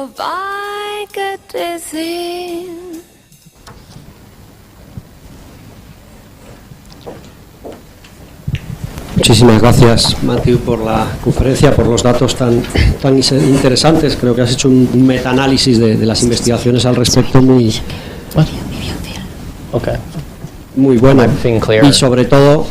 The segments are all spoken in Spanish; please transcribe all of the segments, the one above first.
I get dizzy. Muchísimas gracias, Matthew, por la conferencia, por los datos tan interesantes. Creo que has hecho un metaanálisis de las investigaciones al respecto muy bueno. Y sobre todo,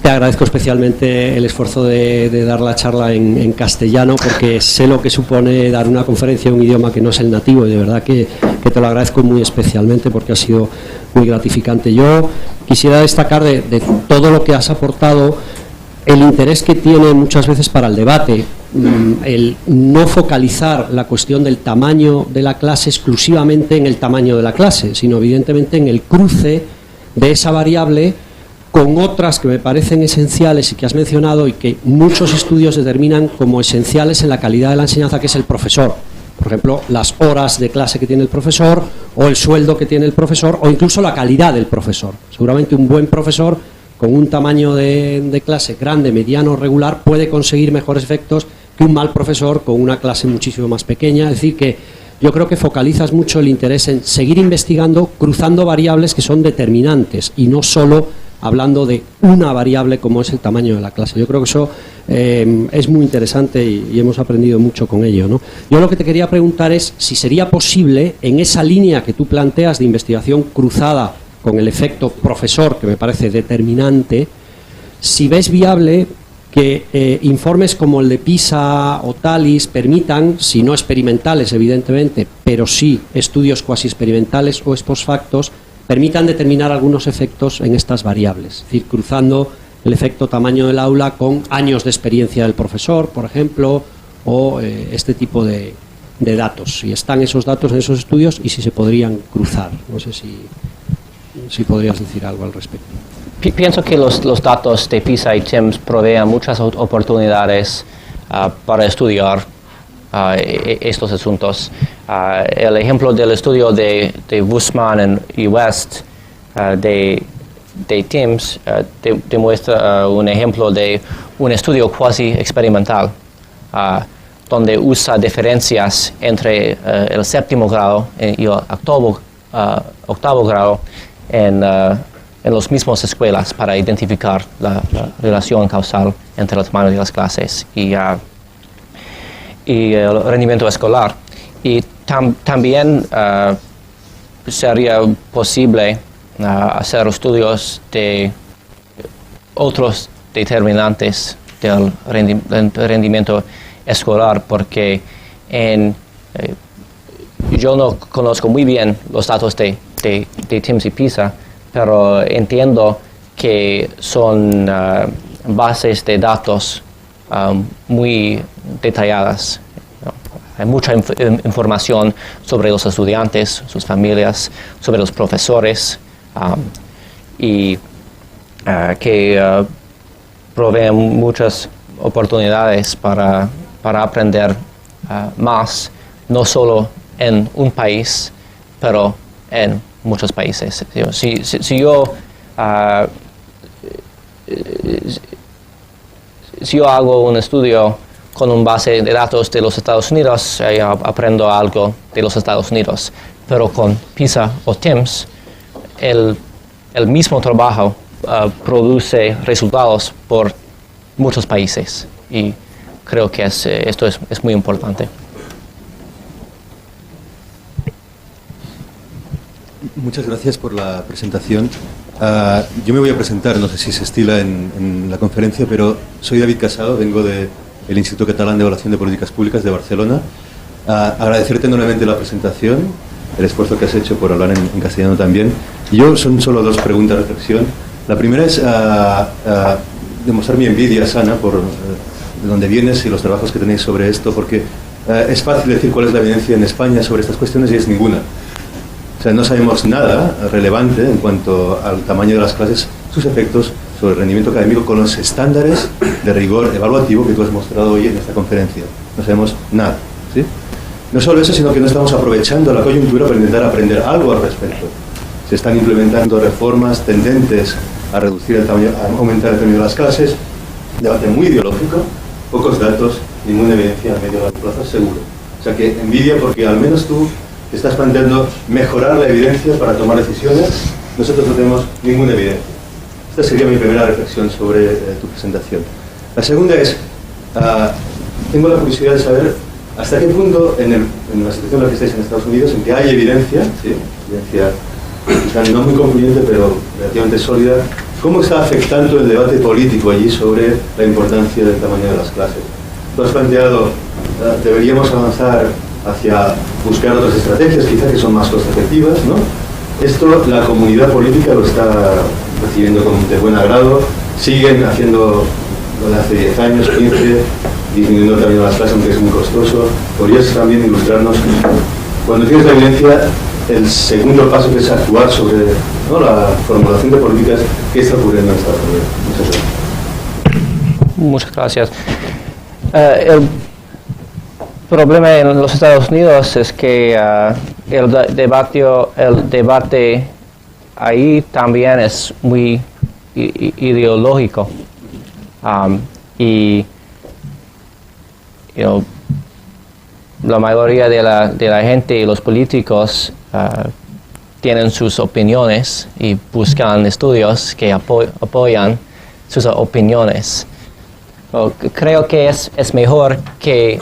te agradezco especialmente el esfuerzo de dar la charla en castellano, porque sé lo que supone dar una conferencia en un idioma que no es el nativo, y de verdad que te lo agradezco muy especialmente, porque ha sido muy gratificante. Yo quisiera destacar de todo lo que has aportado el interés que tiene muchas veces para el debate, el no focalizar la cuestión del tamaño de la clase exclusivamente en el tamaño de la clase, sino evidentemente en el cruce de esa variable con otras que me parecen esenciales y que has mencionado y que muchos estudios determinan como esenciales en la calidad de la enseñanza, que es el profesor. Por ejemplo, las horas de clase que tiene el profesor, o el sueldo que tiene el profesor, o incluso la calidad del profesor. Seguramente un buen profesor con un tamaño de clase grande, mediano, regular, puede conseguir mejores efectos que un mal profesor con una clase muchísimo más pequeña. Es decir, que yo creo que focalizas mucho el interés en seguir investigando, cruzando variables que son determinantes y no solo hablando de una variable como es el tamaño de la clase. Yo creo que eso es muy interesante y hemos aprendido mucho con ello, ¿no? Yo lo que te quería preguntar es si sería posible, en esa línea que tú planteas de investigación cruzada con el efecto profesor, que me parece determinante, si ves viable que informes como el de PISA o TALIS permitan, si no experimentales evidentemente, pero sí estudios cuasi experimentales o ex post factos, permitan determinar algunos efectos en estas variables, es decir, cruzando el efecto tamaño del aula con años de experiencia del profesor, por ejemplo, o este tipo de datos. Si están esos datos en esos estudios y si se podrían cruzar. No sé si podrías decir algo al respecto. Pienso que los datos de PISA y TIMSS proveen muchas oportunidades para estudiar estos asuntos. El ejemplo del estudio de Bussmann y West de TIMSS demuestra un ejemplo de un estudio cuasi experimental donde usa diferencias entre el séptimo grado y el octavo grado en las mismas escuelas para identificar la relación causal entre el tamaño de las clases y el rendimiento escolar. Y también sería posible hacer estudios de otros determinantes del rendimiento escolar, porque yo no conozco muy bien los datos de TIMSS y PISA, pero entiendo que son bases de datos muy detalladas. Hay mucha información sobre los estudiantes, sus familias, sobre los profesores, y que proveen muchas oportunidades para aprender más, no solo en un país, pero en muchos países. Si yo hago un estudio con un base de datos de los Estados Unidos, aprendo algo de los Estados Unidos, pero con PISA o TIMSS, el mismo trabajo produce resultados por muchos países, y creo que esto es muy importante. Muchas gracias por la presentación. Yo me voy a presentar, no sé si se estila en la conferencia, pero soy David Casado, vengo del Instituto Catalán de Evaluación de Políticas Públicas de Barcelona. Agradecerte enormemente la presentación, el esfuerzo que has hecho por hablar en castellano también. Son solo dos preguntas de reflexión. La primera es demostrar mi envidia sana por de dónde vienes y los trabajos que tenéis sobre esto, porque es fácil decir cuál es la evidencia en España sobre estas cuestiones y es ninguna. O sea, no sabemos nada relevante en cuanto al tamaño de las clases, sus efectos sobre el rendimiento académico con los estándares de rigor evaluativo que tú has mostrado hoy en esta conferencia. No sabemos nada, ¿sí? No solo eso, sino que no estamos aprovechando la coyuntura para intentar aprender algo al respecto. Se están implementando reformas tendentes a reducir el tamaño, a aumentar el tamaño de las clases, debate muy ideológico, pocos datos, ninguna evidencia a medio y largo plazo seguro. O sea que envidia porque al menos tú te estás planteando mejorar la evidencia para tomar decisiones. Nosotros no tenemos ninguna evidencia. Esta sería mi primera reflexión sobre tu presentación. La segunda es, tengo la curiosidad de saber hasta qué punto en la situación en la que estáis en Estados Unidos, en que hay evidencia, ¿sí? Evidencia quizá no muy concluyente pero relativamente sólida, ¿cómo está afectando el debate político allí sobre la importancia del tamaño de las clases? Tú has planteado, deberíamos avanzar hacia buscar otras estrategias, quizás que son más coste efectivas, ¿no? Esto la comunidad política lo está recibiendo de buen agrado, siguen haciendo lo de hace 10 años, 15, disminuyendo el tamaño de las clases, aunque es muy costoso. ¿Podrías también ilustrarnos, cuando tienes la evidencia, el segundo paso que es actuar sobre, ¿no?, la formulación de políticas, qué está ocurriendo en Estados Unidos? Muchas gracias. El problema en los Estados Unidos es que el debate ahí también es muy ideológico. Y la mayoría de la gente y los políticos tienen sus opiniones y buscan estudios que apoyan sus opiniones. Creo que es mejor que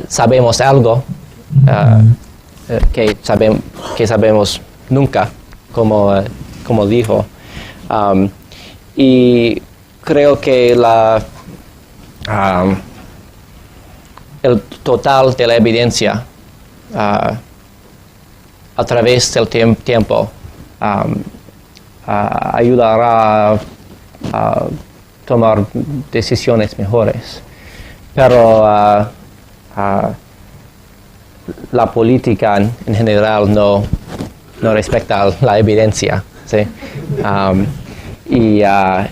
sabemos algo que sabemos nunca, como dijo. Y creo que el total de la evidencia a través del tiempo ayudará a tomar decisiones mejores. Pero la política en general no respecta la evidencia, ¿sí? Y hay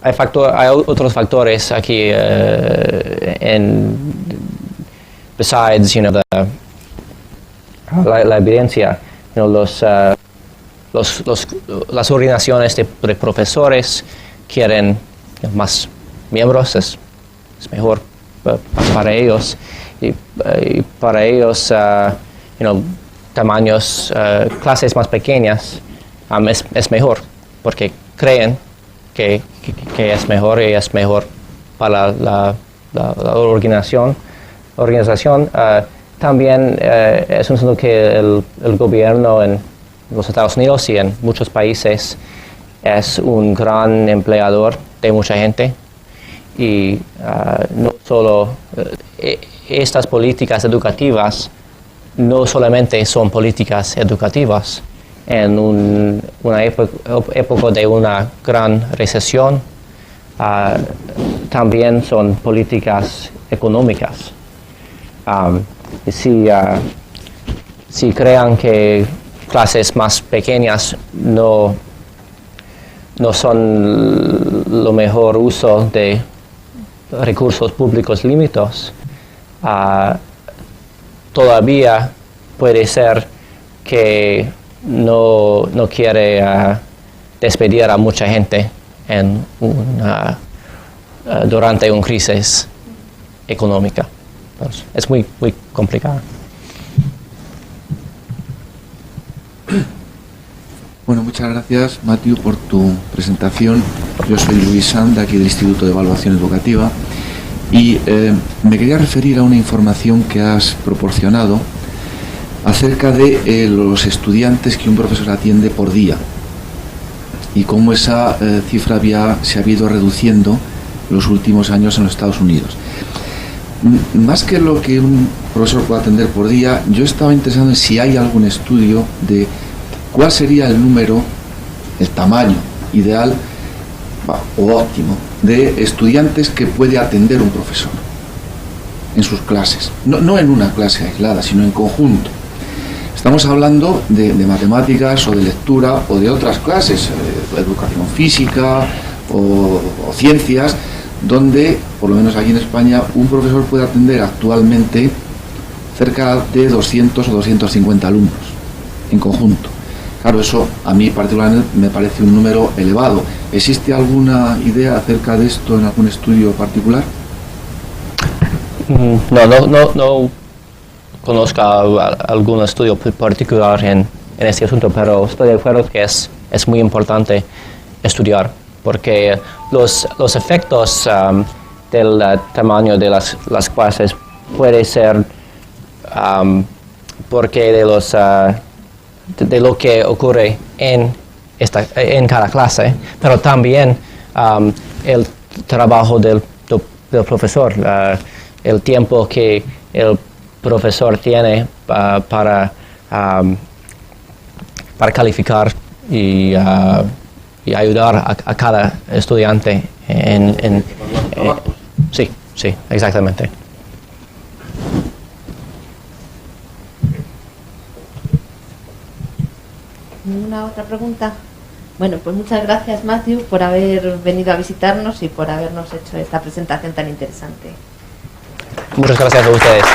hay otros factores aquí besides la evidencia. Las organizaciones de profesores quieren más miembros, es mejor para ellos, y para ellos tamaños, clases más pequeñas es mejor, porque creen que es mejor y es mejor para la organización. También es un asunto que el gobierno en los Estados Unidos y en muchos países es un gran empleador de mucha gente, y no solo estas políticas educativas no solamente son políticas educativas. En una época de una gran recesión, también son políticas económicas. Si crean que clases más pequeñas no son lo mejor uso de recursos públicos limitados, todavía puede ser que no quiere despedir a mucha gente durante una crisis económica. Entonces, es muy complicado. Bueno, muchas gracias, Matthew, por tu presentación. Yo soy Luis Sand, aquí del Instituto de Evaluación Educativa, y me quería referir a una información que has proporcionado acerca de los estudiantes que un profesor atiende por día y cómo esa cifra se ha ido reduciendo los últimos años en los Estados Unidos. Más que lo que un profesor puede atender por día, yo estaba interesado en si hay algún estudio de cuál sería el número, el tamaño ideal o óptimo de estudiantes que puede atender un profesor en sus clases. No en una clase aislada, sino en conjunto. Estamos hablando de matemáticas o de lectura o de otras clases, educación física o ciencias, donde, por lo menos aquí en España, un profesor puede atender actualmente cerca de 200 o 250 alumnos en conjunto. Claro, eso a mí particularmente me parece un número elevado. ¿Existe alguna idea acerca de esto en algún estudio particular? No conozco algún estudio particular en este asunto, pero estoy de acuerdo que es muy importante estudiar, porque los efectos del tamaño de las clases puede ser porque de lo que ocurre en cada clase, pero también el trabajo del profesor, el tiempo que el profesor tiene para calificar y ayudar a cada estudiante sí, exactamente. ¿Ninguna otra pregunta? Bueno, pues muchas gracias, Matthew, por haber venido a visitarnos y por habernos hecho esta presentación tan interesante. Muchas gracias a ustedes.